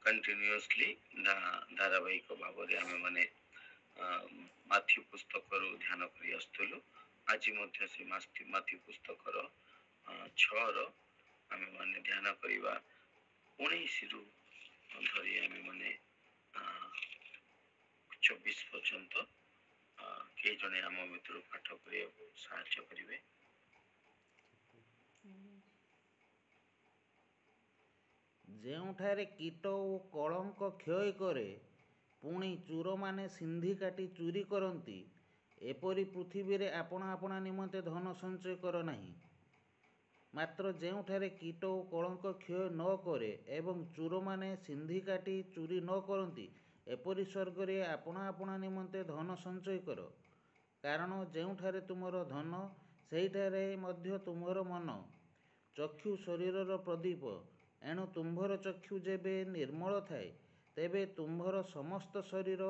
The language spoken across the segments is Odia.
कंटिन्यूअसली धारावाहिक भाव में आम मैंने माथ्यू पुस्तक ध्यान कर आसलु आज से माथ्यू पुस्तक 6 आम मैंने ध्यान करवा 19 रु धरी आम मैंने 24 पर्यंत किए जड़े आम भितर पाठ करने साहाय्य करेंगे। ଯେଉଁଠାରେ କୀଟ ଓ କଳଙ୍କ କ୍ଷୟ କରେ ପୁଣି ଚୋରମାନେ ସିନ୍ଧି କାଟି ଚୋରି କରନ୍ତି ଏପରି ପୃଥିବୀରେ ଆପଣା ଆପଣା ନିମନ୍ତେ ଧନ ସଞ୍ଚୟ କର ନାହିଁ। ମାତ୍ର ଯେଉଁଠାରେ କୀଟ ଓ କଳଙ୍କ କ୍ଷୟ ନ କରେ ଏବଂ ଚୋରମାନେ ସିନ୍ଧି କାଟି ଚୋରି ନ କରନ୍ତି ଏପରି ସ୍ୱର୍ଗରେ ଆପଣା ଆପଣା ନିମନ୍ତେ ଧନ ସଞ୍ଚୟ କର। କାରଣ ଯେଉଁଠାରେ ତୁମର ଧନ ସେହିଠାରେ ମଧ୍ୟ ତୁମର ମନ। ଚକ୍ଷୁ ଶରୀରର ପ୍ରଦୀପ। ଏଣୁ ତୁମ୍ଭର ଚକ୍ଷୁ ଯେବେ ନିର୍ମଳ ଥାଏ ତେବେ ତୁମ୍ଭର ସମସ୍ତ ଶରୀର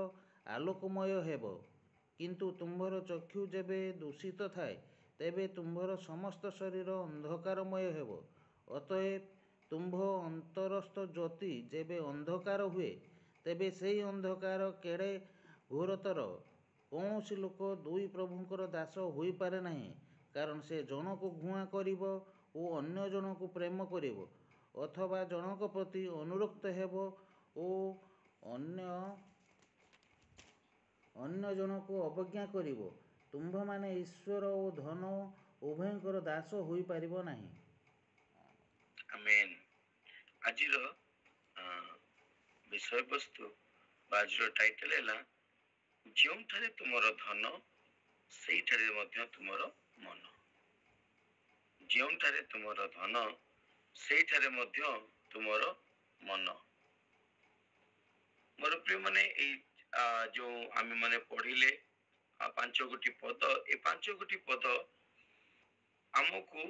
ଆଲୋକମୟ ହେବ, କିନ୍ତୁ ତୁମ୍ଭର ଚକ୍ଷୁ ଯେବେ ଦୂଷିତ ଥାଏ ତେବେ ତୁମ୍ଭର ସମସ୍ତ ଶରୀର ଅନ୍ଧକାରମୟ ହେବ। ଅତଏବ ତୁମ୍ଭ ଅନ୍ତରସ୍ଥ ଜ୍ୟୋତି ଯେବେ ଅନ୍ଧକାର ହୁଏ ତେବେ ସେହି ଅନ୍ଧକାର କେଡ଼େ ଘୋରତର। କୌଣସି ଲୋକ ଦୁଇ ପ୍ରଭୁଙ୍କର ଦାସ ହୋଇପାରେ ନାହିଁ, କାରଣ ସେ ଜଣକୁ ଘୃଣା କରିବ ଓ ଅନ୍ୟ ଜଣକୁ ପ୍ରେମ କରିବ, ଅଥବା ଜଣକ ପ୍ରତି ଅନୁରକ୍ତ ହେବ ଓ ଅନ୍ୟ ଜଣକୁ ଅବଜ୍ଞା କରିବ। ତୁମ୍ଭମାନେ ଈଶ୍ୱର ଓ ଧନ ଉଭୟଙ୍କର ଦାସ ହୋଇପାରିବ ନାହିଁ। ଆମେନ୍। ଆଜିର ବିଷୟବସ୍ତୁ ବା ଆଜିର ଟାଇଟଲ ହେଲା ଯେଉଁଠାରେ ତୁମର ଧନ ସେଇଠାରେ ମଧ୍ୟ ତୁମର ମନ। ଯେଉଁଠାରେ ତୁମର ଧନ ସେଇଠାରେ ମଧ୍ୟ ତୁମର ମନ। ମୋର ପ୍ରିୟ ମାନେ ଏଇ जो आम मैंने पढ़िले 5 गोटी पद, ए 5 गोटी पद आमको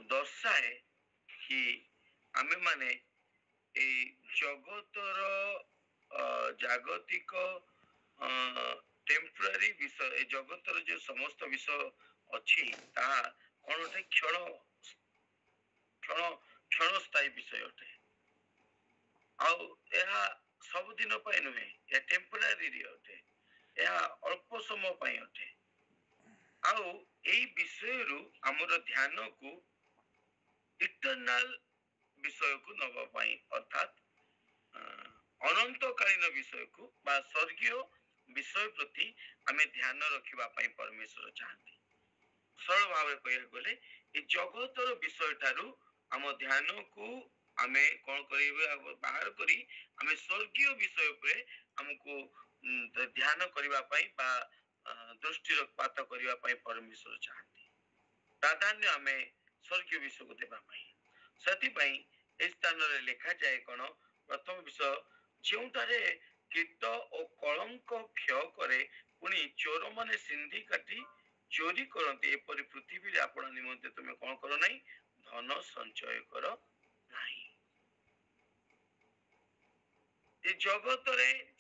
दर्शाए कि आम माने ए जगतर जागतिक टेम्परारी विषय, ए जगतर जो समस्त विषय अच्छी ताहा कौन गोटे क्षणस्थायी विषय अटे। आ सबुदिन नुहे, या टेम्परारी अटे, या अल्प समय अटे। आई विषय आमर ध्यान को इटरनाल विषय को नवाई अर्थात अनंतकालीन विषय को बा स्वर्गीय विषय प्रति आम ध्यान रखापी परमेश्वर चाहती। सरल भाव कह गले जगतर विषय ठारू आम ध्यान को आम कौन कर बाहर करी आम स्वर्गीय विषय पर आमको ध्यान करने दृष्टिपात करने परमेश्वर चाहती। प्राधान्य आम स्वर्गीय विषय को देवाई से स्थान लिखा जाए कौन प्रथम विषय जोटारे कीट और कलंक क्षय करे पुणी चोर माने सिंधी काटी चोरी करते एपरी पृथ्वी आपण निमंते तुम कौन कर ना धन संचय कर नहीं। जगत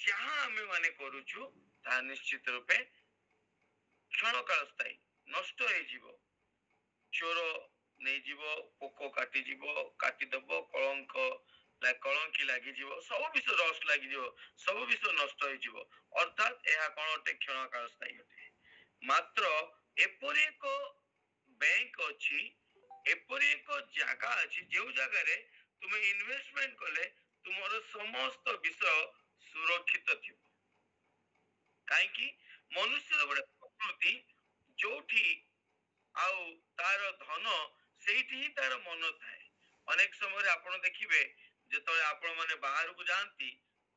जहाँ आम माने करुचु ता निश्चित रूपे क्षण काल स्थायी नष्ट हो। चोर नहीं जीव, पोक काटिदब, कलंक कलंकी लगी सब विषय रस लगी सब विषय नष्ट हो। अर्थात यह कौन गोटे क्षण काल स्थायी अटे। मात्र एपरी एक बैंक अच्छी, एपरी एक जगह अच्छी जो जगार तुम इन्वेस्टमेंट कले तुमर समस्त विषय सुरक्षित थी। कहीं मनुष्य गोटे प्रकृति जो तार धन से तार मन थाए। अनेक समय आप देखिए जो आपण मैंने बाहर को जाती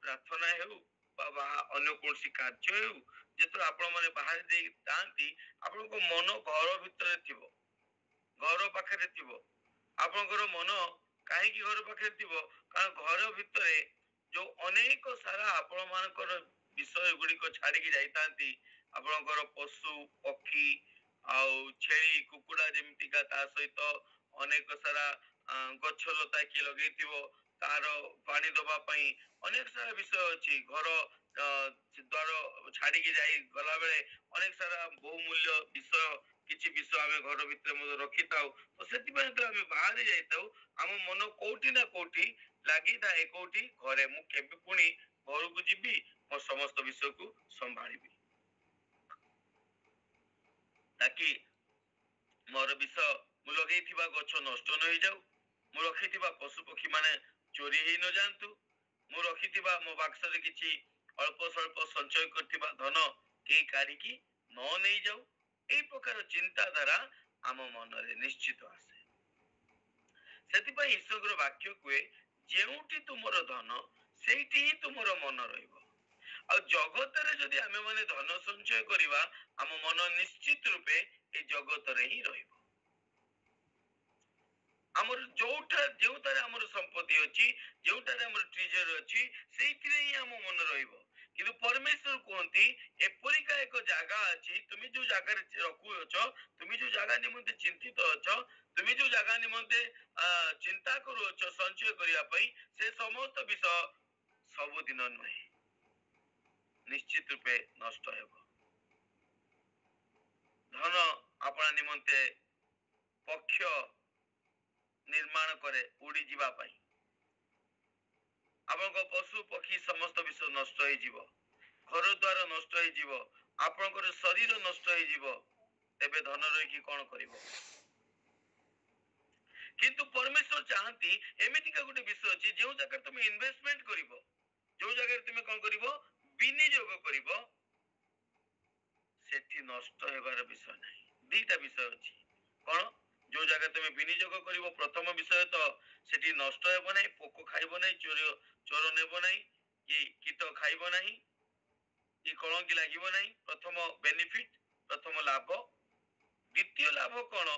प्रार्थना हो अन्य कौन कार्य हो जो आपण मैंने बाहर जाती आपण मन घर भितर थी, घर पाखे थी। आपणकर मन कहीं घर पाखे थी कारण घर भितर जो अनेक सारा आपण मानकर विषय गुड़िक छाड़ी जाती आपणकर पशु पक्षी छेली कुकुड़ा जमीका सहित अनेक सारा गछ लता किए लगे तार पानी दवाई अनेक सारा विषय अच्छी। घर द्वार छाड़ी गला बेले अनेक सारा बहुमूल्य विषय किसी विषय आम घर भर रखी था। तो से बाहर जाता आम मन कौटी ना कौटी ଲାଗିଥାଏ କୋଉଠି ଘରେ। ମୁଁ କେବେ ପୁଣି ଘରକୁ ଯିବି, ମୋ ସମସ୍ତ ବିଷୟକୁ ସମ୍ଭାଳିବି, ତାକି ମୋର ବିଷ ମୁଁ ଲଗେଇଥିବା ଗଛ ନଷ୍ଟ ନ ହେଇଯାଉ, ମୁଁ ରଖିଥିବା ପଶୁ ପକ୍ଷୀ ମାନେ ଚୋରି ହେଇ ନ ଯାଆନ୍ତୁ, ମୁଁ ରଖିଥିବା ମୋ ବାକ୍ସରେ କିଛି ଅଳ୍ପ ସ୍ୱଳ୍ପ ସଞ୍ଚୟ କରିଥିବା ଧନ କେହି କାଢିକି ନ ନେଇଯାଉ। এই ପ୍ରକାର ଚିନ୍ତାଧାରା ଆମ ମନରେ ନିଶ୍ଚିତ ଆସେ। ସେଥିପାଇଁ ଈଶ୍ୱରଙ୍କର ବାକ୍ୟ କୁହେ, ଯେଉଁଠି ତୁମର ଧନ ସେଇଠି ହିଁ ତୁମର ମନ ରହିବ। ଆଉ ଜଗତରେ ଯଦି ଆମେ ମାନେ ଧନ ସଞ୍ଚୟ କରିବା, ଆମ ମନ ନିଶ୍ଚିତ ରୂପେ এই ଜଗତରେ ହିଁ ରହିବ। ଆମର ଯେଉଁଠାରେ ଆମର ସମ୍ପତ୍ତି ଅଛି, ଯେଉଁଠାରେ ଆମର ଟ୍ରିଜର ଅଛି, ସେଇଥିରେ ହିଁ ଆମ ମନ ରହିବ। କିନ୍ତୁ ପରମେଶ୍ୱର କୁହନ୍ତି, ଏପରିକା ଏକ ଜାଗା ଅଛି, ତୁମେ ଯୋଉ ଜାଗାରେ ରଖୁଅଛ, ତୁମେ ଯୋଉ ଜାଗା ନିମନ୍ତେ ଚିନ୍ତିତ ଅଛ, ତୁମେ ଯୋଉ ଜାଗା ନିମନ୍ତେ ଚିନ୍ତା କରୁଅଛ ସଞ୍ଚୟ କରିବା ପାଇଁ, ସେ ସମସ୍ତ ବିଷୟ ସବୁଦିନ ନୁହେଁ, ନିଶ୍ଚିତ ରୂପେ ନଷ୍ଟ ହେବ। ଧନ ଆପଣା ନିମନ୍ତେ ପକ୍ଷ ନିର୍ମାଣ କରେ ଉଡି ଯିବା ପାଇଁ। ଆପଣଙ୍କ ପଶୁ ପକ୍ଷୀ ସମସ୍ତ ବିଷୟ ନଷ୍ଟ ହେଇଯିବ, ଘର ଦ୍ୱାର ନଷ୍ଟ ହେଇଯିବ, ଆପଣଙ୍କର ଶରୀର ନଷ୍ଟ ହେଇଯିବ, ତେବେ ଧନ ରହିକି କଣ କରିବ? କିନ୍ତୁ ପରମେଶ୍ୱର ଚାହାନ୍ତି ଏମିତିକା ଗୋଟେ ବିଷୟ ଅଛି, ଯେଉଁ ଜାଗାରେ ତୁମେ ଇନଭେଷ୍ଟମେଣ୍ଟ କରିବ, ଯୋଉ ଜାଗାରେ ତୁମେ କଣ କରିବ, ବିନିଯୋଗ କରିବ, ସେଠି ନଷ୍ଟ ହେବାର ବିଷୟ ନାହିଁ। ଦିଟା ବିଷୟ ଅଛି। କଣ? ଯୋଉ ଜାଗାରେ ତୁମେ ବିନିଯୋଗ କରିବ, ପ୍ରଥମ ବିଷୟ ତ ସେଠି ନଷ୍ଟ ହେବ ନାହିଁ, ପୋକ ଖାଇବ ନାହିଁ, ଚୋର ନେବ ନାହିଁ, କି କୀଟ ଖାଇବ ନାହିଁ, କି କଳଙ୍କି ଲାଗିବ ନାହିଁ। ପ୍ରଥମ ବେନିଫିଟ, ପ୍ରଥମ ଲାଭ। ଦ୍ୱିତୀୟ ଲାଭ କଣ?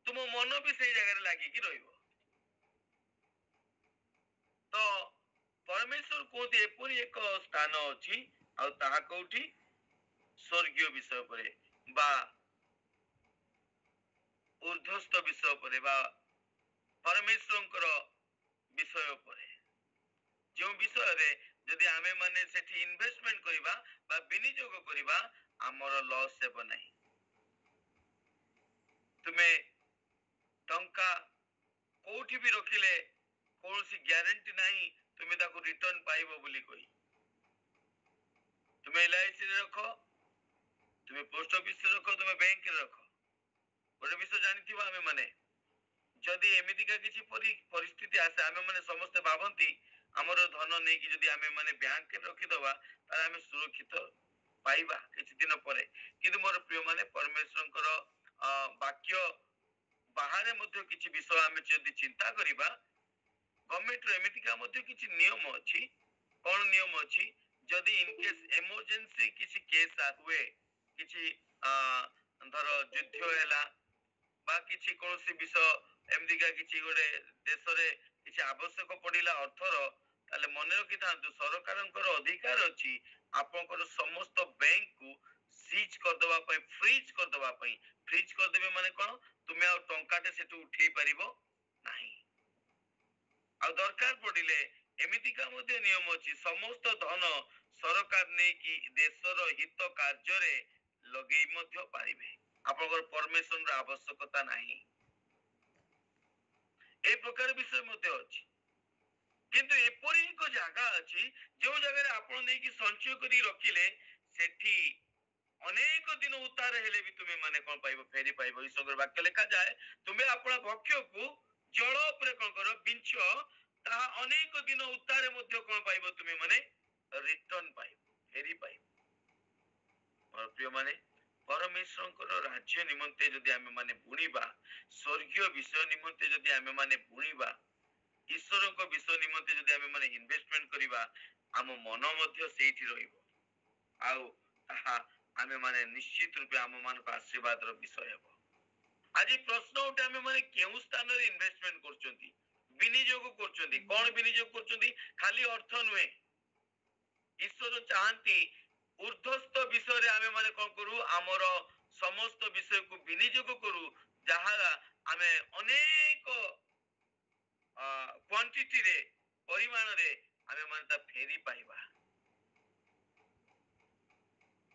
ତୁମ ମନ ବି ସେଇ ଜାଗାରେ ଲାଗିକି ରହିବ। ତ ପରମେଶ୍ୱର କୁହନ୍ତି ଏପରି ଏକ ସ୍ଥାନ ଅଛି, ଆଉ ତାହା କୋଉଠି? ସ୍ୱର୍ଗୀୟ ବିଷୟ ଉପରେ ବା ঊର୍ଦ୍ଧ୍ୱସ୍ଥ ବିଷୟ ଉପରେ ବା ପରମେଶ୍ୱରଙ୍କର ବିଷୟ ଉପରେ, ଯେଉଁ ବିଷୟରେ ଯଦି ଆମେ ମାନେ ସେଠି ଇନଭେଷ୍ଟମେଣ୍ଟ କରିବା ବା ବିନିଯୋଗ କରିବା, ଆମର ଲସ୍ ହେବ ନାହିଁ। ତୁମେ ଟଙ୍କା କୋଉଠି ବି ରଖିଲେ କୌଣସି ଗ୍ୟାରେଣ୍ଟି ନାହିଁ ତୁମେ ତାକୁ ରିଟର୍ନ ପାଇବ ବୋଲି କହି। ତୁମେ LIC ରେ ରଖ, ତୁମେ ପୋଷ୍ଟ ଅଫିସରେ ରଖ, ତୁମେ ବ୍ୟାଙ୍କରେ ରଖ, ଗୋଟେ ବିଷୟ ଜାଣିଥିବ, ଆମେ ମାନେ ଯଦି ଏମିତିକା କିଛି ପରିସ୍ଥିତି ଆସେ, ଆମେ ମାନେ ସମସ୍ତେ ଭାବନ୍ତି ଆମର ଧନ ନେଇକି ଯଦି ଆମେ ମାନେ ବ୍ୟାଙ୍କରେ ରଖିଦବା, ତାହେଲେ ଆମେ ସୁରକ୍ଷିତ ପାଇବା କିଛି ଦିନ ପରେ। କିନ୍ତୁ ମୋର ପ୍ରିୟ ମାନେ, ପରମେଶ୍ୱରଙ୍କର ବାକ୍ୟ ବାହାରେ ମଧ୍ୟ କିଛି ବିଷୟ ଆମେ ଯଦି ଚିନ୍ତା କରିବା, ଗଭର୍ଣ୍ଣମେଣ୍ଟର ଏମିତିକା ମଧ୍ୟ କିଛି ନିୟମ ଅଛି। କଣ ନିୟମ ଅଛି? ଯଦି ଇନକେସ୍ ଏମର୍ଜେନ୍ସି କିଛି କେସ୍ ହୁଏ, କିଛି ଧର ଯୁଦ୍ଧ ହେଲା ବା କିଛି କୌଣସି ବିଷୟ ଏମିତିକା କିଛି ଗୋଟେ ଦେଶରେ କିଛି ଆବଶ୍ୟକ ପଡିଲା ଅର୍ଥର, ତାହେଲେ ମନେ ରଖିଥାନ୍ତୁ, ସରକାରଙ୍କର ଅଧିକାର ଅଛି ଆପଣଙ୍କର ସମସ୍ତ ବ୍ୟାଙ୍କକୁ ସିଜ୍ କରିଦବା ପାଇଁ, ଫ୍ରିଜ୍ କରିଦବା ପାଇଁ। ଫ୍ରିଜ୍ କରିଦେବେ ମାନେ କଣ? ତୁମେ ଆଉ ଟଙ୍କାଟେ ସେଠୁ ଉଠେଇ ପାରିବ ନାହିଁ। ଆଉ ଦରକାର ପଡିଲେ ଏମିତିକା ମଧ୍ୟ ନିୟମ ଅଛି, ସମସ୍ତ ଧନ ସରକାର ନେଇକି ଦେଶର ହିତ କାର୍ଯ୍ୟରେ ଲଗେଇ ମଧ୍ୟ ପାରିବେ, ଆପଣଙ୍କର ପରମିଶନର ଆବଶ୍ୟକତା ନାହିଁ। এই ପ୍ରକାର ବିଷୟ ମଧ୍ୟ ଅଛି। କିନ୍ତୁ ଏପରି ଏକ ଜାଗା ଅଛି, ଯୋଉ ଜାଗାରେ ଆପଣ ନେଇକି ସଞ୍ଚୟ କରି ରଖିଲେ, ସେଠି ଅନେକ ଦିନ ଉତ୍ତାର ହେଲେ ବି ତୁମେ ମାନେ କଣ ପାଇବ? ଫେରି ପାଇବ। ଈଶ୍ୱରଙ୍କର ବାକ୍ୟ ଲେଖାଯାଏ, ତୁମେ ଆପଣ ଭକ୍ଷ୍ୟକୁ ଜଳ ଉପରେ କଣ କର? ବିଞ୍ଚ, ତାହା ଅନେକ ଦିନ ଉତ୍ତାରେ ମଧ୍ୟ କଣ ପାଇବ? ତୁମେ ମାନେ ରିଟର୍ନ ପାଇବ, ଫେରି ପାଇବ। ମୋର ପ୍ରିୟ ମାନେ, ପରମେଶ୍ୱରଙ୍କର ରାଜ୍ୟ ନିମନ୍ତେ ଯଦି ଆମେ ମାନେ ବୁଣିବା, ସ୍ୱର୍ଗୀୟ ବିଷୟ ନିମନ୍ତେ ଯଦି ଆମେ ମାନେ ବୁଣିବା, ଈଶ୍ୱରଙ୍କ ବିଷୟ ନିମନ୍ତେ ଯଦି ଆମେ ମାନେ ଇନଭେଷ୍ଟମେଣ୍ଟ କରିବା, ଆମ ମନ ମଧ୍ୟ ସେଇଠି ରହିବ। ଆଉ ତାହା ଆମେ ମାନେ ନିଶ୍ଚିତ ରୂପେ ଆମ ମାନଙ୍କ ଆଶୀର୍ବାଦର ବିଷୟ ହେବ। ଆଜି ପ୍ରଶ୍ନ ଉଠେ, ଆମେ ମାନେ କେଉଁ ସ୍ଥାନରେ ଇନଭେଷ୍ଟମେଣ୍ଟ କରୁଛନ୍ତି, ବିନିଯୋଗ କରୁଛନ୍ତି? କଣ ବିନିଯୋଗ କରୁଛନ୍ତି? ଖାଲି ଅର୍ଥ ନୁହେଁ। ଈଶ୍ୱର ଚାହାନ୍ତି ঊର୍ଦ୍ଧ୍ୱସ୍ଥ ବିଷୟରେ ଆମେ ମାନେ କଣ କରୁ? ଆମର ସମସ୍ତ ବିଷୟକୁ ବିନିଯୋଗ କରୁ, ଯାହା ଆମେ ଅନେକ କ୍ୱାଣ୍ଟିଟିରେ, ପରିମାଣରେ ଆମେ ମାନେ ତା ଫେରି ପାଇବା।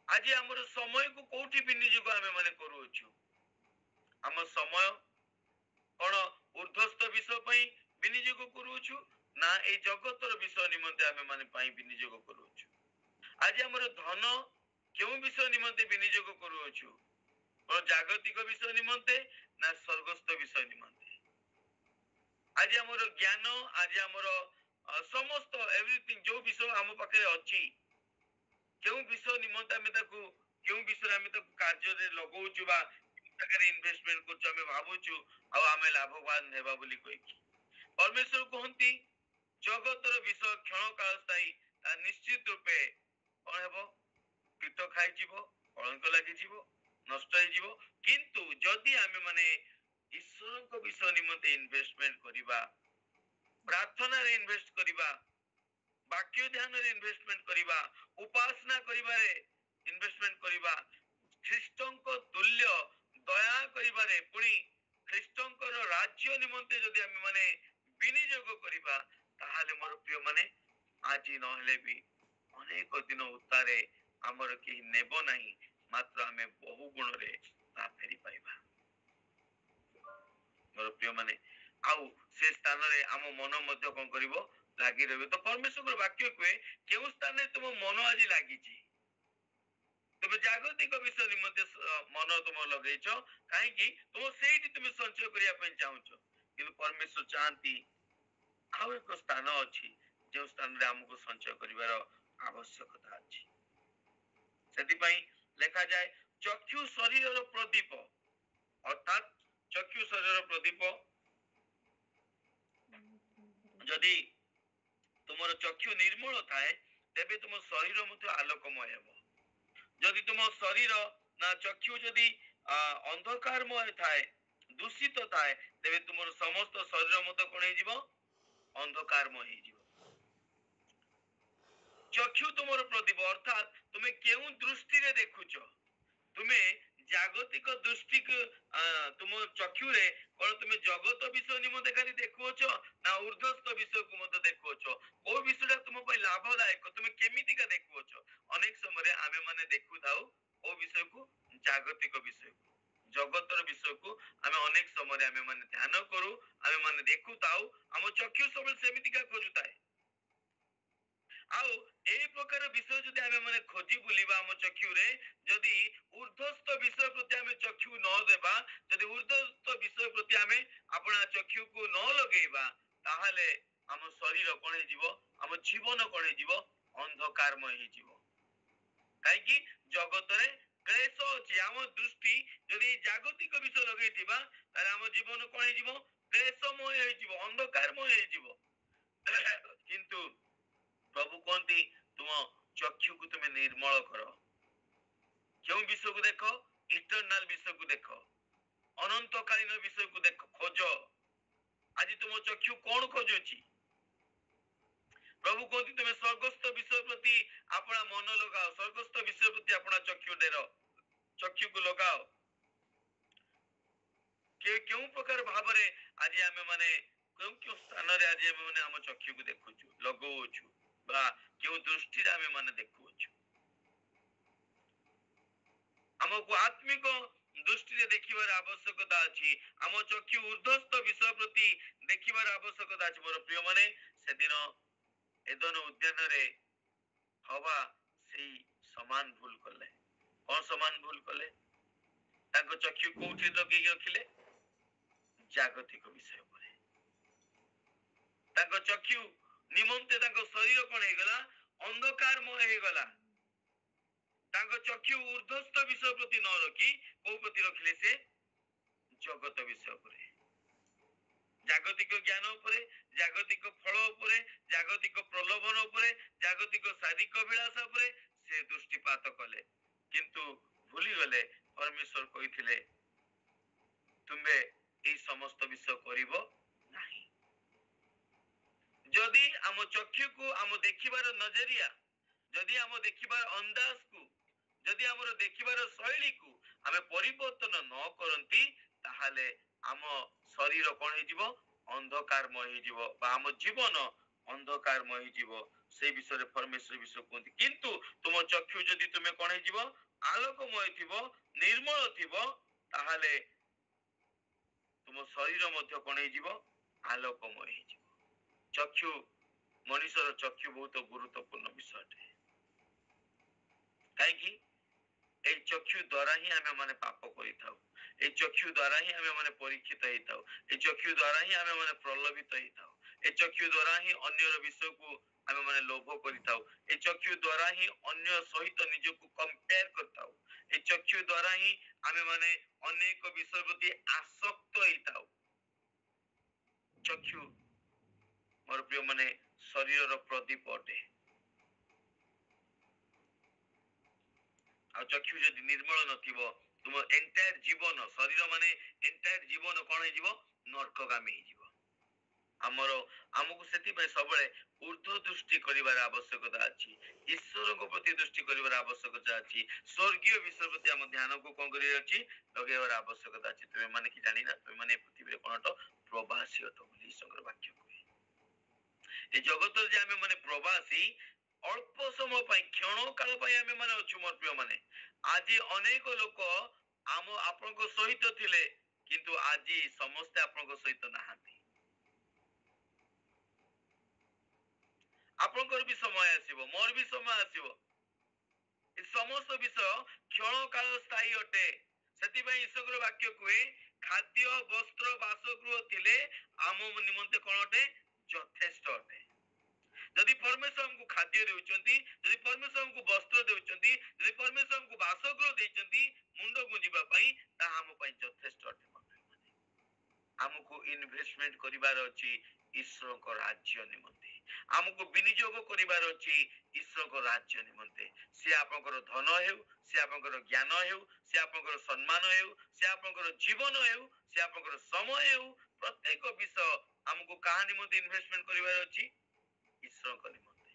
ଆଜି ଆମର ସମୟକୁ କୋଉଠି ବିନିଯୋଗ ଆମେ ମାନେ କରୁଅଛୁ? ଆମ ସମୟ କଣ ঊର୍ଦ୍ଧ୍ୱସ୍ଥ ବିଷୟ ପାଇଁ ବିନିଯୋଗ କରୁଅଛୁ, ନା ଏଇ ଜଗତର ବିଷୟ ନିମନ୍ତେ ଆମେ ମାନେ ପାଇଁ ବିନିଯୋଗ କରୁଅଛୁ? ଆଜି ଆମର ଧନ କେଉଁ ବିଷୟ ନିମନ୍ତେ ବିନିଯୋଗ କରୁଅଛୁ? ଜାଗତିକ ବିଷୟ ନିମନ୍ତେ ନା ସ୍ୱର୍ଗସ୍ଥ ବିଷୟ ନିମନ୍ତେ? ଆଜି ଆମର ଜ୍ଞାନ, ଆଜି ଆମର ସମସ୍ତ ଏଭ୍ରିଥିଙ୍ଗ ଯୋଉ ବିଷୟ ଆମ ପାଖରେ ଅଛି, କେଉଁ ବିଷୟ ନିମନ୍ତେ ଆମେ ତାକୁ, କେଉଁ ବିଷୟରେ ଆମେ ତାକୁ କାର୍ଯ୍ୟରେ ଲଗାଉଛୁ ବା ଇନଭେଷ୍ଟମେଣ୍ଟ କରୁଛୁ, ଆମେ ଭାବୁଛୁ ଆଉ ଆମେ ଲାଭବାନ ହେବା ବୋଲି କହିକି। ପରମେଶ୍ୱର କୁହନ୍ତି ଜଗତର ବିଷୟ କ୍ଷଣ କାଳ ସ୍ଥାୟୀ, ତା ନିଶ୍ଚିତ ରୂପେ କଣ ହେବ? କୀଟ ଖାଇଯିବ, କଳଙ୍କ ଲାଗିଯିବ, ନଷ୍ଟ ହେଇଯିବ। କିନ୍ତୁ ଯଦି ଆମେ ମାନେ ଈଶ୍ୱରଙ୍କ ବିଷୟ ନିମନ୍ତେ ଇନଭେଷ୍ଟମେଣ୍ଟ କରିବା, ପ୍ରାର୍ଥନାରେ ଇନଭେଷ୍ଟ କରିବା, ବାକ୍ୟ ଧ୍ୟାନରେ ଇନଭେଷ୍ଟମେଣ୍ଟ କରିବା, ଉପାସନା କରିବାରେ ଇନଭେଷ୍ଟମେଣ୍ଟ କରିବା, ଖ୍ରୀଷ୍ଟଙ୍କ ତୁଲ୍ୟ ଦୟା କରିବାରେ, ପୁଣି ଖ୍ରୀଷ୍ଟଙ୍କର ରାଜ୍ୟ ନିମନ୍ତେ ଯଦି ଆମେ ମାନେ ବିନିଯୋଗ କରିବା, ତାହେଲେ ମୋର ପ୍ରିୟ ମାନେ ଆଜି ନହେଲେ ବି ଅନେକ ଦିନ ଉତ୍ତାରେ ଆମର କେହି ନେବ ନାହିଁ, ମାତ୍ର ଆମେ ବହୁ ଗୁଣରେ ତା ଫେରି ପାଇବା। ମୋର ପ୍ରିୟ ମାନେ, ଆଉ ସେ ସ୍ଥାନରେ ଆମ ମନ ମଧ୍ୟ କଣ କରିବ? ଲାଗି ରହିବ। ତ ପରମେଶ୍ୱରଙ୍କ ବାକ୍ୟ କୁହେ, କେଉଁ ସ୍ଥାନରେ ତୁମ ମନ ଆଜି ଲାଗିଛି? ତୁମେ ଜାଗତିକ ବିଷୟ ନିମନ୍ତେ ମନ ତୁମ ଲଗେଇଛ, କାହିଁକି? ତୁମ ସେଇଠି ତୁମେ ସଞ୍ଚୟ କରିବା ପାଇଁ ଚାହୁଁଛ। କିନ୍ତୁ ପରମେଶ୍ୱର ଚାହାନ୍ତି ଆଉ ଏକ ସ୍ଥାନ ଅଛି, ଯେଉଁ ସ୍ଥାନରେ ଆମକୁ ସଞ୍ଚୟ କରିବାର ଆବଶ୍ୟକତା ଅଛି। ସେଥିପାଇଁ ଲେଖାଯାଏ ଚକ୍ଷୁ ଶରୀରର ପ୍ରଦୀପ, ଅର୍ଥାତ୍ ଚକ୍ଷୁ ଶରୀରର ପ୍ରଦୀପ। ଯଦି ତୁମର ଚକ୍ଷୁ ନିର୍ମଳ ଥାଏ, ତେବେ ତୁମ ଶରୀର ମଧ୍ୟ ଆଲୋକମୟ ହେବ। ଯଦି ତୁମ ଶରୀର ନା ଚକ୍ଷୁ ଯଦି ଅନ୍ଧକାରମୟ ଥାଏ, ଦୂଷିତ ଥାଏ, ତେବେ ତୁମର ସମସ୍ତ ଶରୀର ମଧ୍ୟ କଣ ହେଇଯିବ? ଅନ୍ଧକାରମୟ ହେଇଯିବ। ଚକ୍ଷୁ ତୁମର ପ୍ରଦୀପ, ଅର୍ଥାତ୍ ତୁମେ କେଉଁ ଦୃଷ୍ଟିରେ ଦେଖୁଛ? ତୁମେ ଜାଗତିକ ଦୃଷ୍ଟିକୁ ତୁମ ଚକ୍ଷୁରେ କଣ ତୁମେ ଜଗତ ବିଷୟ ନିମନ୍ତେ ଖାଲି ଦେଖୁଅଛ, ନା ଉର୍ଦ୍ଧ୍ୱସ୍ଥ ବିଷୟକୁ ମଧ୍ୟ ଦେଖୁଅଛ? କୋଉ ବିଷୟଟା ତୁମ ପାଇଁ ଲାଭଦାୟକ, ତୁମେ କେମିତିକା ଦେଖୁଅଛ? ଅନେକ ସମୟରେ ଆମେ ମାନେ ଦେଖୁଥାଉ କୋଉ ବିଷୟକୁ? ଜାଗତିକ ବିଷୟକୁ, ଜଗତର ବିଷୟକୁ ଆମେ ଅନେକ ସମୟରେ ଆମେ ମାନେ ଧ୍ୟାନ କରୁ, ଆମେ ମାନେ ଦେଖୁଥାଉ, ଆମ ଚକ୍ଷୁ ସବୁବେଳେ ସେମିତିକା ଖୋଜୁଥାଏ। ଆଉ ଏଇ ପ୍ରକାର ବିଷୟ ଯଦି ଆମେ ମାନେ ଖୋଜି ବୁଲିବା ଆମ ଚକ୍ଷୁରେ, ଯଦି ଉର୍ଦ୍ଧ୍ୱସ୍ଥ ବିଷୟ ପ୍ରତି ଆମେ ଚକ୍ଷୁ ନ ଦେବା, ଯଦି ଉର୍ଦ୍ଧ୍ୱସ୍ଥ ବିଷୟ ପ୍ରତି ଆମେ ଆପଣା ଚକ୍ଷୁକୁ ନ ଲଗେଇବା, ତାହେଲେ ଆମ ଶରୀର କଣ ହେଇଯିବ? ଆମ ଜୀବନ କଣ ହେଇଯିବ? ଅନ୍ଧକାରମୟ ହେଇଯିବ। କାହିଁକି? ଜଗତରେ କ୍ଲେଶ ଅଛି। ଆମ ଦୃଷ୍ଟି ଯଦି ଜାଗତିକ ବିଷୟ ଲଗେଇଥିବା, ତାହେଲେ ଆମ ଜୀବନ କଣ ହେଇଯିବ? କ୍ଲେଶମୟ ହେଇଯିବ, ଅନ୍ଧକାରମୟ ହେଇଯିବ। କିନ୍ତୁ ପ୍ରଭୁ କୁହନ୍ତି ତୁମ ଚକ୍ଷୁକୁ ତୁମେ ନିର୍ମଳ କର। କେଉଁ ବିଷୟକୁ ଦେଖ? ଇଟରନାଲ ବିଷୟକୁ ଦେଖ, ଅନନ୍ତକାଳୀନ ବିଷୟକୁ ଦେଖ, ଖୋଜ। ଆଜି ତୁମ ଚକ୍ଷୁ କଣ ଖୋଜୁଛି? ପ୍ରଭୁ କୁହନ୍ତି ତୁମେ ସ୍ୱର୍ଗସ୍ଥ ବିଷୟ ପ୍ରତି ଆପଣା ମନ ଲଗାଅ, ସ୍ୱର୍ଗସ୍ଥ ବିଷୟ ପ୍ରତି ଆପଣା ଚକ୍ଷୁ ଡେର, ଚକ୍ଷୁକୁ ଲଗାଅ। କେଉଁ ପ୍ରକାର ଭାବରେ ଆଜି ଆମେ ମାନେ କେଉଁ କେଉଁ ସ୍ଥାନରେ ଆଜି ଆମେ ମାନେ ଆମ ଚକ୍ଷୁକୁ ଦେଖୁଛୁ, ଲଗଉଛୁ, ବା କେଉଁ ଦୃଷ୍ଟିରେ ଆମେ ମାନେ ଦେଖୁଅଛୁ? ଆମକୁ ଆତ୍ମିକ ଦୃଷ୍ଟିରେ ଦେଖିବାର ଆବଶ୍ୟକତା ଅଛି। ଆମ ଚକ୍ଷୁ ଉର୍ଦ୍ଧ୍ୱସ୍ଥ ବିଷୟ ପ୍ରତି ଦେଖିବାର ଆବଶ୍ୟକତା ଅଛି। ମୋର ପ୍ରିୟ ମାନେ, ସେଦିନ ଏଦନ ଉଦ୍ୟାନରେ ହବା ସେଇ ସମାନ ଭୁଲ କଲେ। କଣ ସମାନ ଭୁଲ କଲେ? ତାଙ୍କ ଚକ୍ଷୁ କୋଉଠି ଲଗେଇକି ରଖିଲେ? ଜାଗତିକ ବିଷୟ ଉପରେ। ତାଙ୍କ ଚକ୍ଷୁ ନିମନ୍ତେ ତାଙ୍କ ଶରୀର କଣ ହେଇଗଲା? ଅନ୍ଧକାରମୟ ହେଇଗଲା। ତାଙ୍କ ଚକ୍ଷୁ ଉର୍ଦ୍ଧ୍ୱସ୍ଥ ବିଷୟ ପ୍ରତି ନ ରଖି କୋଉ ପ୍ରତି ରଖିଲେ? ସେ ଜଗତ ବିଷୟ ଉପରେ, ଜାଗତିକ ଜ୍ଞାନ ଉପରେ, ଜାଗତିକ ଫଳ ଉପରେ, ଜାଗତିକ ପ୍ରଲୋଭନ ଉପରେ, ଜାଗତିକ ଶାରୀରିକ ଅଭିଳାଷ ଉପରେ ସେ ଦୃଷ୍ଟିପାତ କଲେ। କିନ୍ତୁ ଭୁଲିଗଲେ ପରମେଶ୍ୱର କହିଥିଲେ ତୁମେ এই ସମସ୍ତ ବିଷୟ କରିବ ନାହିଁ। ଯଦି ଆମ ଚକ୍ଷୁକୁ, ଆମ ଦେଖିବାର ନଜରିଆ, ଯଦି ଆମ ଦେଖିବାର ଅନ୍ଦାଜକୁ, ଯଦି ଆମର ଦେଖିବାର ଶୈଳୀକୁ ଆମେ ପରିବର୍ତ୍ତନ ନ କରନ୍ତି, ତାହେଲେ ଆମ ଶରୀର କଣ ହେଇଯିବ? ଅନ୍ଧକାରମୟ ହେଇଯିବ, ବା ଆମ ଜୀବନ ଅନ୍ଧକାରମୟ ହେଇଯିବ। ସେଇ ବିଷୟରେ ପରମେଶ୍ୱର ବିଷୟ କୁହନ୍ତି। କିନ୍ତୁ ତୁମ ଚକ୍ଷୁ ଯଦି ତୁମେ କଣ ହେଇଯିବ? ଆଲୋକମୟ ଥିବ, ନିର୍ମଳ ଥିବ, ତାହେଲେ ତୁମ ଶରୀର ମଧ୍ୟ କଣ ହେଇଯିବ? ଆଲୋକମୟ ହେଇଯିବ। ଚକ୍ଷୁ ମଣିଷର ଚକ୍ଷୁ ବହୁତ ଗୁରୁତ୍ୱପୂର୍ଣ୍ଣ ବିଷୟଟେ। କାହିଁକି এই চক্ষু দ্বারা ହିଁ ଆମେ ମାନେ ପାପ କରିଥାଉ। এই ଚକ୍ଷୁ ଦ୍ୱାରା ହିଁ ଆମେ ମାନେ ପରୀକ୍ଷିତ ହେଇଥାଉ। এই ଚକ୍ଷୁ ଦ୍ୱାରା ହିଁ ଆମେ ମାନେ ପ୍ରଲୋଭିତ ହେଇଥାଉ। এই ଚକ୍ଷୁ ଦ୍ୱାରା ହିଁ ଅନ୍ୟର ବିଷୟକୁ ଆମେ ମାନେ ଲୋଭ କରିଥାଉ। এই ଚକ୍ଷୁ ଦ୍ୱାରା ହିଁ ଅନ୍ୟ ସହିତ ନିଜକୁ କମ୍ପେୟାର କରିଥାଉ। এই ଚକ୍ଷୁ ଦ୍ୱାରା ହିଁ ଆମେ ମାନେ ଅନେକ ବିଷୟ ପ୍ରତି ଆସକ୍ତ ହେଇଥାଉ। ଚକ୍ଷୁ ମୋର ପ୍ରିୟ ମାନେ ଶରୀରର ପ୍ରଦୀପ ଅଟେ। ଆଉ ଚକ୍ଷୁ ଯଦି ନିର୍ମଳ ନଥିବ ତୁମ ଏଣ୍ଟାୟାର ଜୀବନ ଶରୀର ମାନେ ଏଣ୍ଟାୟାର ଜୀବନ କଣ ହେଇଯିବ? ନର୍କଗାମୀ ହେଇଯିବ। ଆମକୁ ସେଥିପାଇଁ ସବୁବେଳେ ଊର୍ଦ୍ଧ୍ୱ ଦୃଷ୍ଟି କରିବାର ଆବଶ୍ୟକତା ଅଛି। ଈଶ୍ୱରଙ୍କ ପ୍ରତି ଦୃଷ୍ଟି କରିବାର ଆବଶ୍ୟକତା ଅଛି। ସ୍ୱର୍ଗୀୟ ବିଷୟ ପ୍ରତି ଆମ ଧ୍ୟାନକୁ କଣ କରିବାର ଅଛି? ଲଗେଇବାର ଆବଶ୍ୟକତା ଅଛି। ତୁମେ ମାନେ କି ଜାଣିନା ତୁମେ ମାନେ ପୃଥିବୀରେ କଣ ଅଟ? ପ୍ରବାସୀ ଅଟ ବୋଲି ଈଶ୍ୱରଙ୍କର ବାକ୍ୟ କୁହେ। ଏ ଜଗତରେ ଯେ ଆମେ ମାନେ ପ୍ରବାସୀ ଅଳ୍ପ ସମୟ ପାଇଁ କ୍ଷଣ କାଳ ପାଇଁ ଆମେ ମାନେ ଅଛୁ ମୋର ପ୍ରିୟ ମାନେ। ଆଜି ଅନେକ ଲୋକ ଆପଣଙ୍କ ସହିତ ଥିଲେ କିନ୍ତୁ ଆଜି ସମସ୍ତେ ଆପଣଙ୍କ ସହିତ ନାହାନ୍ତି। ଆପଣଙ୍କର ବି ସମୟ ଆସିବ, ମୋର ବି ସମୟ ଆସିବ। ଏ ସମସ୍ତ ବିଷୟ କ୍ଷଣ କାଳ ସ୍ଥାୟୀ ଅଟେ। ସେଥିପାଇଁ ଈଶ୍ୱରଙ୍କର ବାକ୍ୟ କୁହେ ଖାଦ୍ୟ ବସ୍ତ୍ର ବାସଗୃହ ଥିଲେ ଆମ ନିମନ୍ତେ କଣ ଅଟେ? ଯଥେଷ୍ଟ ଅଟେ। ଯଦି ପରମେଶ୍ୱର ଆମକୁ ଖାଦ୍ୟ ଦେଉଛନ୍ତି, ଯଦି ପରମେଶ୍ୱର ଆମକୁ ବସ୍ତ୍ର ଦେଉଛନ୍ତି, ଯଦି ପରମେଶ୍ୱର ଆମକୁ ବାସଗୃହ ଦେଇଛନ୍ତି ମୁଣ୍ଡ ଗୁଞ୍ଜିବା ପାଇଁ, ତାହା ଆମ ପାଇଁ ଯଥେଷ୍ଟ ଅଟେ। ଆମକୁ ଇନଭେଷ୍ଟମେଣ୍ଟ କରିବାର ଅଛି ଈଶ୍ୱରଙ୍କ ରାଜ୍ୟ ନିମନ୍ତେ। ଆମକୁ ବିନିଯୋଗ କରିବାର ଅଛି ଈଶ୍ୱରଙ୍କ ରାଜ୍ୟ ନିମନ୍ତେ। ସେ ଆପଣଙ୍କର ଧନ ହେଉ, ସେ ଆପଣଙ୍କର ଜ୍ଞାନ ହେଉ, ସେ ଆପଣଙ୍କର ସମ୍ମାନ ହେଉ, ସେ ଆପଣଙ୍କର ଜୀବନ ହେଉ, ସେ ଆପଣଙ୍କର ସମୟ ହେଉ, ପ୍ରତ୍ୟେକ ବିଷୟ ଆମକୁ କାହା ନିମନ୍ତେ ଇନଭେଷ୍ଟମେଣ୍ଟ କରିବାର ଅଛି? ଈଶ୍ୱରଙ୍କ ନିମନ୍ତେ।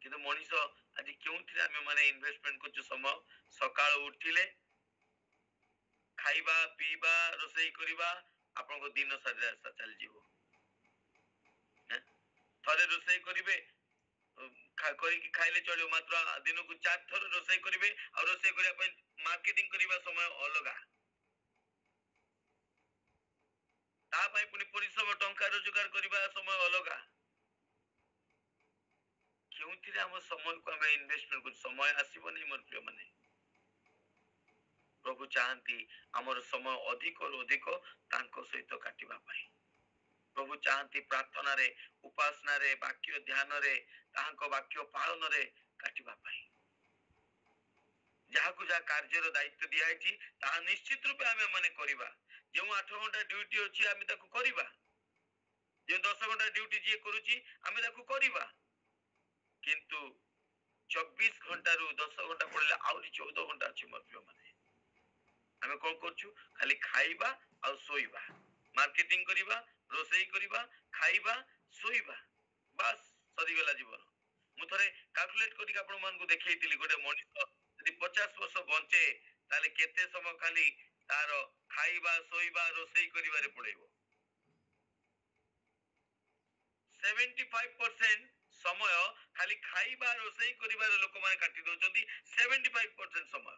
କିନ୍ତୁ ମଣିଷ ଆଜି କେଉଁଥିରେ ଆମେ ମାନେ ଇନଭେଷ୍ଟମେଣ୍ଟ କରୁଛୁ ସମୟ? ସକାଳୁ ଉଠିଲେ ଖାଇବା ପିଇବା ରୋଷେଇ କରିବା ଆପଣଙ୍କ ଦିନ ସାରା ଚାଲିଯିବ। ଥରେ ରୋଷେଇ କରିବେ କରିକି ଖାଇଲେ ଚଳିବ, ମାତ୍ର ଦିନକୁ 4 ଥର ରୋଷେଇ କରିବେ। ଆଉ ରୋଷେଇ କରିବା ପାଇଁ ମାର୍କେଟିଂ କରିବା ସମୟ ଅଲଗା, ତା ପାଇଁ ପୁଣି ପରିଶ୍ରମ ଟଙ୍କା ରୋଜଗାର କରିବା ସମୟ ଅଲଗା। କେଉଁଥିରେ ଆମ ସମୟକୁ ଆମେ ଇନଭେଷ୍ଟମେଣ୍ଟ କରୁଛୁ? ସମୟ ଆସିବନି ମୋର ପ୍ରିୟ ମାନେ। ପ୍ରଭୁ ଚାହାନ୍ତି ଆମର ସମୟ ଅଧିକରୁ ଅଧିକ ତାଙ୍କ ସହିତ କାଟିବା ପାଇଁ। ପ୍ରଭୁ ଚାହାନ୍ତି ପ୍ରାର୍ଥନାରେ, ଉପାସନାରେ, ବାକ୍ୟ ଧ୍ୟାନରେ, ତାହାଙ୍କ ବାକ୍ୟ ପାଳନରେ କାଟିବା ପାଇଁ। ଯାହାକୁ ଯାହା କାର୍ଯ୍ୟର ଦାୟିତ୍ୱ ଦିଆଯାଇଛି ତାହା ନିଶ୍ଚିତ ରୂପେ ଆମେ ମାନେ କରିବା। ଯେଉଁ 8 ଘଣ୍ଟା ଡ୍ୟୁଟି ଅଛି ଆମେ ତାକୁ କରିବା। ଯେଉଁ 10 ଘଣ୍ଟା ଡ୍ୟୁଟି ଯିଏ କରୁଛି ଆମେ ତାକୁ କରିବା। କିନ୍ତୁ 24 ଘଣ୍ଟାରୁ 10 ଘଣ୍ଟା ପଡ଼ିଲେ ଆହୁରି 14 ଘଣ୍ଟା ଅଛି ମୋର ପ୍ରିୟ ମାନେ। ଆମେ କଣ କରୁଛୁ? ଖାଲି ଖାଇବା ଆଉ ଶୋଇବା, ମାର୍କେଟିଂ କରିବା, ରୋଷେଇ କରିବା, ଖାଇବା, ଶୋଇବା, ବାସ୍ ସରିଗଲା ଜୀବନ। ମୁଁ ଥରେ କାଲକୁଲେଟ କରିକି ଆପଣ ମାନଙ୍କୁ ଦେଖେଇଥିଲି, ଗୋଟେ ମଣିଷ ଯଦି 50 ବର୍ଷ ବଞ୍ଚେ ତାହେଲେ କେତେ ସମୟ ଖାଲି ତାର ଖାଇବା ଶୋଇବା ରୋଷେଇ କରିବାରେ ପଳେଇବ? 75% ସମୟ ଖାଲି ଖାଇବା ରୋଷେଇ କରିବାରେ ଲୋକମାନେ କାଟି ଦଉଛନ୍ତି। 75% ସମୟ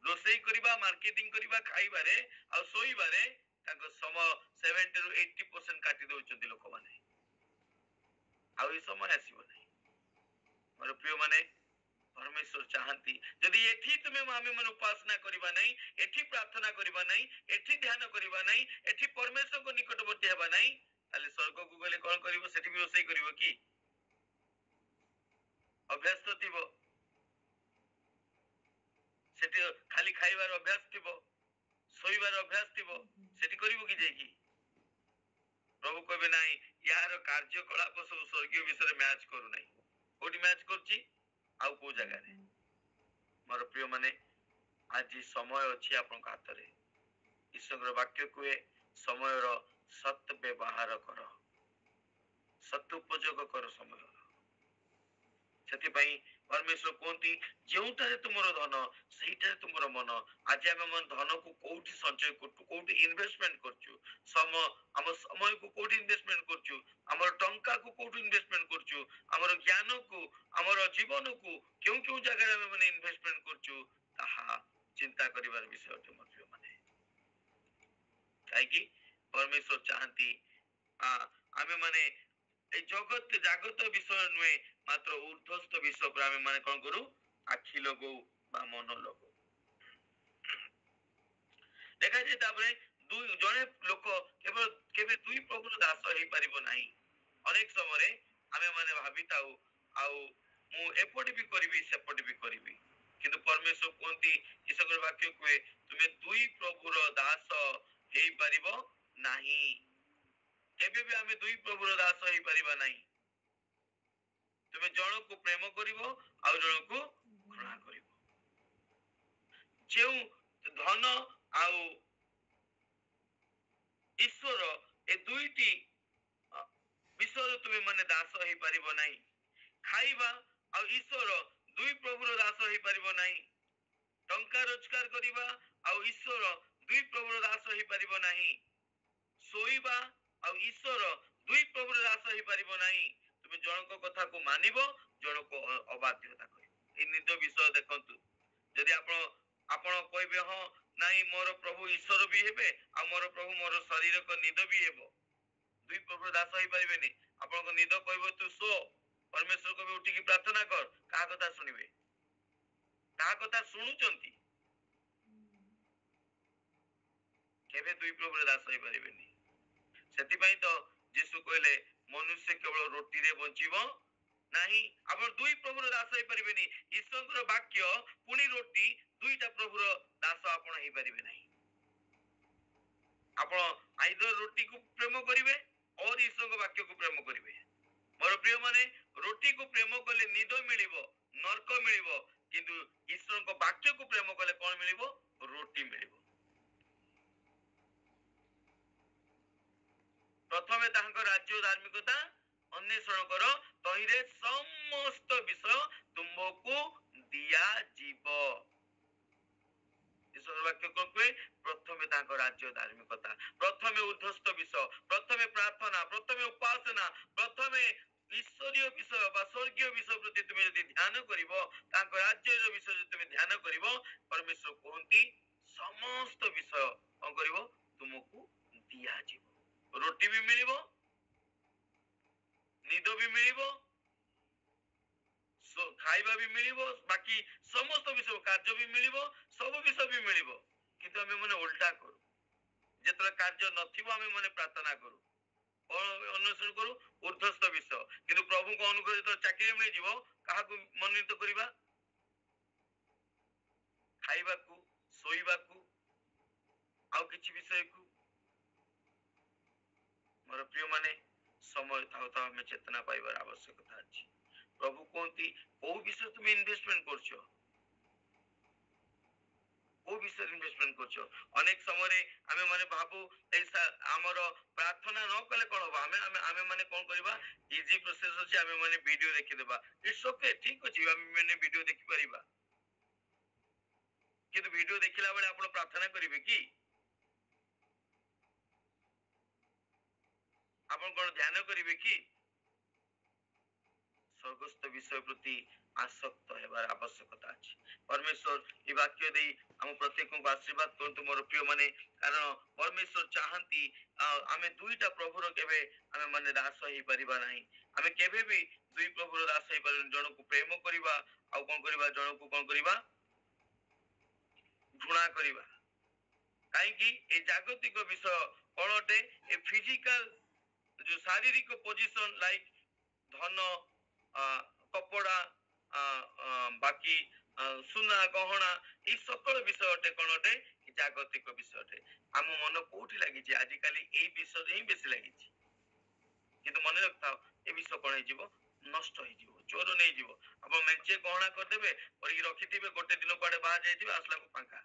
ରୋଷେଇ କରିବା, ମାର୍କେଟିଂ କରିବା, ଖାଇବାରେ ଆଉ ଶୋଇବାରେ ତାଙ୍କ ସମୟ 70 ରୁ 80% କାଟି ଦଉଛନ୍ତି ଲୋକମାନେ। ଆଉ ଏ ସମୟ ଆସିବ ନାହିଁ ମୋର ପ୍ରିୟ ମାନେ। ପରମେଶ୍ୱର ଚାହାନ୍ତି ଯଦି ଏଠି ତୁମେ ଆମେ ମାନେ ଉପାସନା କରିବା ନାହିଁ, ଏଠି ପ୍ରାର୍ଥନା କରିବା ନାହିଁ, ଏଠି ଧ୍ୟାନ କରିବା ନାହିଁ, ଏଠି ପରମେଶ୍ୱରଙ୍କ ନିକଟବର୍ତ୍ତୀ ହେବା ନାହିଁ, ତାହେଲେ ସ୍ୱର୍ଗକୁ ଗଲେ କଣ କରିବ? ସେଠି ବି ରୋଷେଇ କରିବ କି? ଅଭ୍ୟାସ ତ ଥିବ, ସେଠି ଖାଲି ଖାଇବାର ଅଭ୍ୟାସ ଥିବ, ଶୋଇବାର ଅଭ୍ୟାସ ଥିବ, ସେଠି କରିବ କି ଯାଇକି? ପ୍ରଭୁ କହିବେ ନାହିଁ, ଏହାର କାର୍ଯ୍ୟକଳାପ ସବୁ ସ୍ୱର୍ଗୀୟ ବିଷୟରେ ମ୍ୟାଚ କରୁନାହିଁ। କୋଉଠି ମ୍ୟାଚ କରୁଛି? ଆଉ କୋଉ ଜାଗାରେ? ମୋର ପ୍ରିୟ ମାନେ, ଆଜି ସମୟ ଅଛି ଆପଣଙ୍କ ହାତରେ। ଈଶ୍ୱରଙ୍କର ବାକ୍ୟ କୁହେ ସମୟର ସତ୍ ବ୍ୟବହାର କର, ସଦୁପଯୋଗ କର ସମୟର। ସେଥିପାଇଁ ପରମେଶ୍ୱର କୁହନ୍ତି ଯେଉଁଠାରେ ତୁମର ଧନ ସେଇଠାରେ ତୁମର ମନ। ଆଜି ଆମେ ଆମ ଧନକୁ କୋଉଠି ସଞ୍ଚୟ କରୁଛୁ, କୋଉଠି ଇନଭେଷ୍ଟମେଣ୍ଟ କରୁଛୁ? ଆମ ସମୟକୁ କୋଉଠି ଇନଭେଷ୍ଟମେଣ୍ଟ କରୁଛୁ? ଆମର ଟଙ୍କାକୁ କୋଉଠି ଇନଭେଷ୍ଟମେଣ୍ଟ କରୁଛୁ? ଆମର ଜ୍ଞାନକୁ, ଆମର ଜୀବନକୁ କେଉଁ କେଉଁ ଜାଗାରେ ଆମେ ମାନେ ଇନଭେଷ୍ଟମେଣ୍ଟ କରୁଛୁ? ତାହା ଚିନ୍ତା କରିବାର ବିଷୟ ଅଟେ ମୋର ପ୍ରିୟ ମାନେ। କାହିଁକି? ପରମେଶ୍ୱର ଚାହାନ୍ତି आमे माने ए जगत जागत विषय नुहे मात्र ऊर्ध्वस्त विषय पर आमे माने कोन करू आखि लगो बा मन लगो देखा जे तापरे दुई जने लोक केवल केबे दुई प्रभुर दास हेई परिबो नाही अनेक समय आमे माने भाबिताऊ आउ मु एपट भी करिवि सेपट भी करिवि किंतु परमेश्वर कोंती ईश्वर वाक्य कुए तुमे दुई प्रभुर दास हेई परिबो नाही केबे भी आमे दुई प्रभुर दास हेई परिबा नाही तुमे जण को प्रेम करिवो आउ जण को घृणा करिवो जेउ धन आउ ईश्वर ए दुईटी विषय तुमे माने दास हेई परिबो नाही खाइबा आउ ईश्वर दुई प्रभुर दास हेई परिबो नाही टंका रोजगार करिबा आउ ईश्वर दुई प्रभुर दास हेई परिबो नाही सोइबा आउ ईश्वर दुई प्रभुर दास हेई परिबो नाही तुमे जणक कथा को मानिबो जणक अबाध्यता करिबो ए निज विषय देखंतु यदि आपण आपण कहबे हां नाही मोर प्रभु ईश्वर भी हेबे आ मोर प्रभु मोर शरीर को निद भी हेबो दुई प्रभु दास हेई परिबेनी आपण को निद कहबो तू सो परमेश्वर को भी उठी की प्रार्थना कर कहा कथा सुनिबे कहा कथा सुनुचंती केबे दुई प्रभु दास हेई परिबेनी सेति पई तो यीशु कहले मनुष्य केवल रोटी रे बंचिबो नाही आपण दुई प्रभुर दास हेई परिबेनी ईश्वरर वाक्य पुनी रोटी दुईटा प्रभुर दास आपण हेई परिबे नाही आपण आइदर रोटी को प्रेम करिवे और ईश्वर वाक्य को प्रेम करिवे मोर प्रिय माने रोटी को प्रेम कले निद मिलिबो नरक मिलिबो किंतु ईश्वर को वाक्य को प्रेम कले कोन मिलिबो रोटी मिलिबो प्रथमे तांको राज्य धार्मिकता अन्वेषण करो तहिरे समस्त विषय तुमको दिया जीव ईश्वर वाक्य को कहे प्रथमे तांको राज्य धार्मिकता प्रथमे ऊर्ध्वस्त विषय प्रथमे प्रार्थना प्रथमे उपासना प्रथमे ईश्वरीय विषय बा स्वर्गीय विषय प्रति तुम यदि ध्यान करिवो तांको राज्य विषय यदि तुम ध्यान करिवो परमेश्वर कहंती समस्त विषय कोन करिवो तुमको दिया जीव रोटी भी मिलिबो निद भी मिलिबो खाइबा भी मिलिबो बाकी समस्त विषय कार्य भी मिलिबो सब विषय भी मिलिबो किंतु हमें माने उल्टा करू जेतले कार्य नथिबो हमें माने प्रार्थना करू अन्वेषण करू ऊर्ध्वस्त विषय किंतु प्रभु को अनुग्रह जेतले चाकरी मिल जीवो काहा को मनोनीत करिबा खाइबा को सोइबा को आउ किछि विषय को मोर प्रिय माने समय थाउ थाउ हमें चेतना पाइबार आवश्यकता अछि प्रभु कोंती ओ विषय तुम इन्वेस्टमेंट करछो ओ विषय इन्वेस्टमेंट करछो अनेक समय रे हमें माने भाबू ऐसा हमर प्रार्थना न कले कोन हो हमें माने कोन करबा इजी प्रोसेस अछि हमें माने वीडियो देखि देबा इट्स ओके ठीक अछि हमें माने वीडियो देखि परिबा किंतु वीडियो देखिला बेले आपण प्रार्थना करिवे की आपण कोन ध्यान करिवे की स्वर्गस्थ विषय प्रति आसक्त हेबार आवश्यकता अछि परमेश्वर ई वाक्य दे हम प्रत्येक को आशीर्वाद करतु मोर प्रिय माने कारण परमेश्वर चाहंती आमे दुईटा प्रभुर केबे आमे माने दास होई परिबा नाही आमे केबे भी दुई प्रभुर दास होई पर जण को प्रेम करिबा आ कोन करिबा जण को कोन करिबा घृणा करिबा काई की ए जागतिक विषय कोनटे ए फिजिकल जो शारीरिक पोजीशन लाइक धन कपड़ा बाकी सुना गहना ये सकल विषय कोनटे जागतिक विषय आम मन कोठी लगी आजिकल ये विषय ही बेसी लगी किंतु मन रखता ए विषय कौन हो नष्ट हो चोर नहीं जीव आप मेचे गहना करदे रखी गोटे दिन कुआडे बाहर जाइए आसला को फांका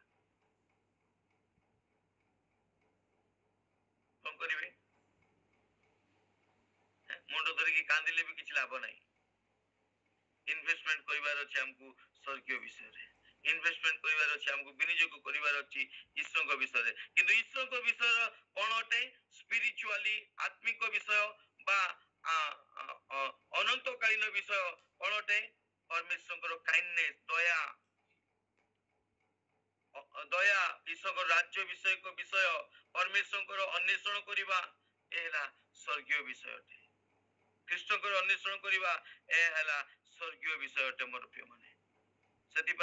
कौन करेंगे मुंड धरिकी कांदिले भी किसी लाभ नहीं इन्वेस्टमेंट करिवार अछि हमकु स्वर्गीय विषय रे इन्वेस्टमेंट करिवार अछि हमकु विनियोग करिवार अछि ईश्वर को विषय रे किंतु ईश्वर को विषय कोन अटे स्पिरिचुअली आत्मिक विषय बा अनंतकालीन विषय कोन अटे परमेश्वर काइंडनेस दया ईश्वर राज्य विषय को विषय परमेश्वर अन्वेषण करिवा एला स्वर्गीय विषय अटे कृष्ण को अन्वेषण करवा ए हला स्वर्गीय विषय अटे मोर प्रिय माने सेति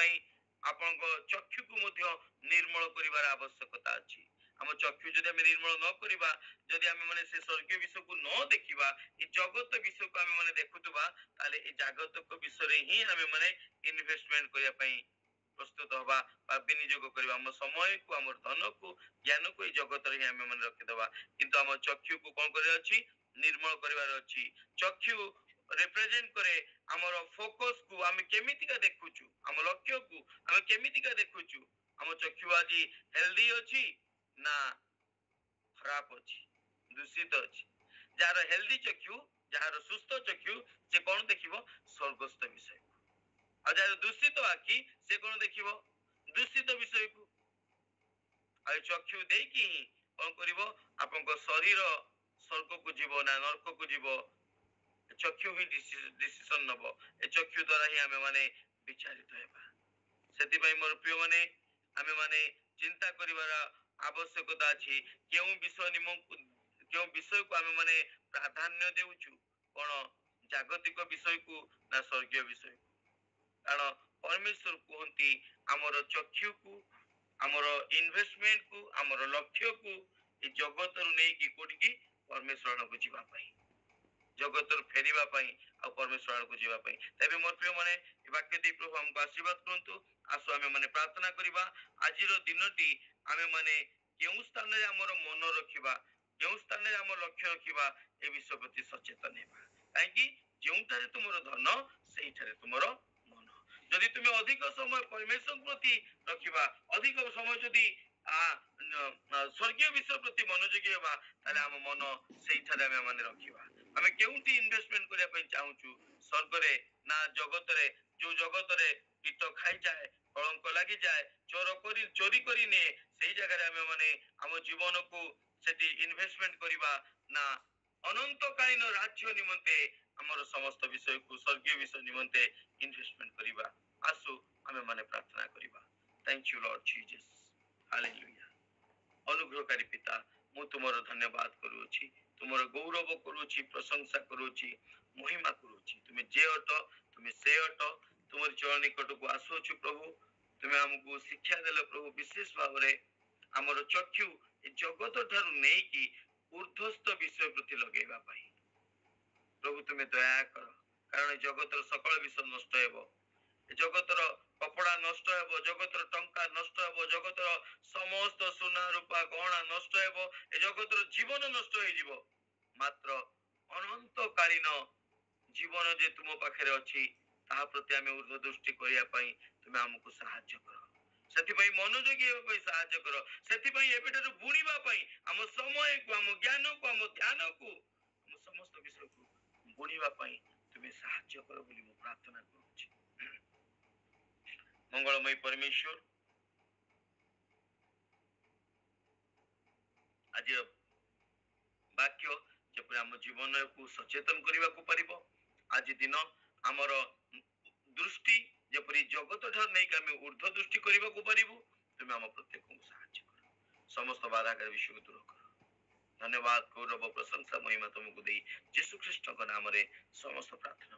आपनको चक्षु को मध्य निर्मल करिवार आवश्यकता अछि हम चक्षु जदि हम निर्मल न करिबा जदि हम माने से स्वर्गीय विषय को न देखिबा ए जगत विषय को हम माने देखुतबा ताले ए जगत को विषय रे ही हम माने इन्वेस्टमेंट करिया पई प्रस्तुत हवा बा विनियोग करिबा हम समय को हम धन को ज्ञान को ए जगत रे हम माने रखि देबा किंतु हम चक्षु को कोन करिया अछि निर्मल करिवार अछि चक्षु रिप्रेजेंट करे हमर फोकस को हम केमितिका देखुछु हम लक्ष्य को हम केमितिका देखुछु हम चक्षु आजी हेल्दी अछि ना खराब अछि दूषित अछि जार हेल्दी चक्षु जार सुस्थ चक्षु से कोन देखिबो स्वर्गस्थ विषय को आ जार दूषित आखि से कोन देखिबो दूषित विषय को आ चक्षु देकी कोन करिवो आपनको शरीर स्वर्ग को जीवो ना नरक को जीवो चक्षु ही डिसीजन नबो ए चक्षु द्वारा ही हमें माने विचारित हेबा सेति पई मोर प्रिय माने हमें माने चिंता करिवार आवश्यकता अछि केउ विषय को हमें माने प्राधान्य देउछु कोन जागतिक विषय को ना स्वर्गीय विषय को कारण परमेश्वर कहंती हमर चक्षु को हमर इन्वेस्टमेंट को हमर लक्ष्य को ए जगत रु नै की कोठी की परमेश्वर को जीवा पई जगतर फेरिबा पई आ परमेश्वर को जीवा पई तबे मोर प्रिय माने ए वाक्य दे प्रभु हमको आशीर्वाद करंतु आसो हमें माने प्रार्थना करिबा आजिर दिनटी हमें माने केउ स्थान रे हमर मन रखिबा केउ स्थान रे हमर लक्ष्य रखिबा ए विषय प्रति सचेतन हेबा काहे कि जेउटारे तुमरो धन सेइठारे तुमरो मन जदि तुमे अधिक समय परमेश्वर प्रति रखिबा अधिक समय जदि स्वर्गीय विषय प्रति मनोयोगी हेबा ताले हम मन सेइठारे हमें माने रखिबा हमें केउटी इन्वेस्टमेंट करिया पई चाहूछु स्वर्ग रे ना जगत रे जो जगत रे कीट खाई जाए कलंक लागि जाए चोरी करी ने सेही जगह रे हमें माने हम जीवन को सेठी इन्वेस्टमेंट करिबा ना अनंत कालीन राज्य निमंते हमर समस्त विषय को स्वर्गीय विषय निमंते इन्वेस्टमेंट करिबा आसु हमें माने प्रार्थना करिबा thank you Lord Jesus hallelujah अनुग्रहकारी पिता मु तुमरो धन्यवाद करूछि तुमर गौरव करूछि प्रशंसा करूछि महिमा करूछि तुमे जे अट तुमे से अट तुमर चरण निकट को आसुछु प्रभु तुमे हमको शिक्षा देले प्रभु विशेष भाव रे हमर चक्षु ए जगत ठारू नै की ऊर्ध्वस्त विषय प्रति लगेबा पाई प्रभु तुमे दया कर कारण जगतर सकल विषय नष्ट हेबो जगतर कपड़ा नष्ट हेबो जगतर टंका नष्ट हेबो जगतर समस्त सोना रूपा गहना नष्ट हेबो ए जगतर जीवन नष्ट हो जीवो मात्र अनंत कालीन जीवन जे तुम पाखरे अछि ता प्रति हमें ऊर्ध्व दृष्टि करिया पई तुमे हमको सहायता करो सेति पई मनोयोगी हेबा पई सहायता करो सेति पई एबेटर बुणीबा पई हम समय को हम ज्ञान को हम ध्यान को हम समस्त विषय को बुणीबा पई तुमे सहायता करो बोली मु प्रार्थना करूछि मंगलमय परमेश्वर आज वाक्य जेपरि हम जीवन को सचेतन करबा को परिबो आज दिन हमर दृष्टि जेपरि जगत ठार नै कि हम ऊर्ध्व दृष्टि करबा को परिबो तुमे हम प्रत्येक को सहायता करो समस्त बाधा कर विषय को दूर करो धन्यवाद गौरव प्रशंसा महिमा तुमको देई यीशु ख्रीष्ट के नाम रे समस्त प्रार्थना